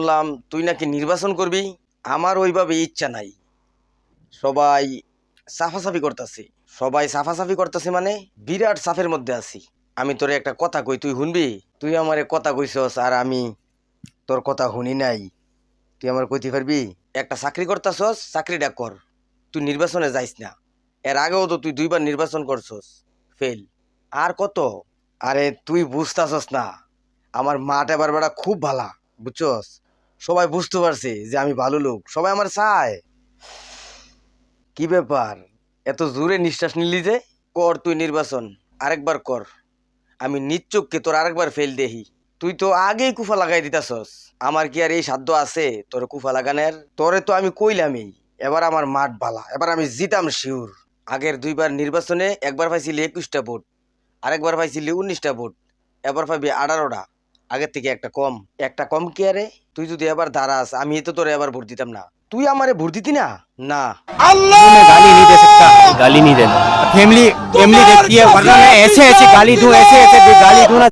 শুনলাম তুই নাকি নির্বাচন করবি। আমার ওইভাবে ইচ্ছা নাই। সবাই সাফাসাফি করতেছে, মানে বিরাট সাফের মধ্যে আছি। আমি তোরে একটা কথা কই, তুই শুনবি? তুই আমারে কথা কইছস আর আমি তোর কথা শুনি নাই। তুই আমার কইতে পারবি? একটা চাকরি করতাছস, চাকরিটা কর। তুই নির্বাচনে যাইস না। এর আগেও তো তুই 2বার নির্বাচন করছস, ফেল। আর কত? আরে তুই বুঝতাছস না, আমার মাঠ এবার বেড়া খুব ভালা, বুঝছস? সবাই বুঝতে পারছে যে আমি ভালো লোক, সবাই আমার চায়। কি ব্যাপার, এত জোরে নিঃশ্বাস নিলি যে? কর তুই নির্বাচন, আরেকবার কর। আমি নিশ্চোখকে তোর আরেকবার ফেল দেহি। তুই তো আগেই কুফা লাগাই দিতাছস। আমার কি আর এই সাধ্য আছে তোর কুফা লাগানের? তোরে তো আমি কইলামই, এবার আমার মাঠ বালা, এবার আমি জিতাম শিওর। আগের 2বার নির্বাচনে একবার পাইছিলি 21টা ভোট, আরেকবার পাইছিলি 19টা ভোট, এবার পাবি 18টা। আগের থেকে একটা কম। একটা কম কি আরে? তুই যদি এবার দাঁড়াস, আমি তো তোরে এবার ভোট দিতাম না। তুই আমারে ভোট দিতি না? না। मैं गाली नहीं दे सकता, गाली नहीं देना। फैमिली फैमिली देखती है, वरना मैं ऐसे ऐसे गाली दूं, ऐसे ऐसे गाली दूं ना।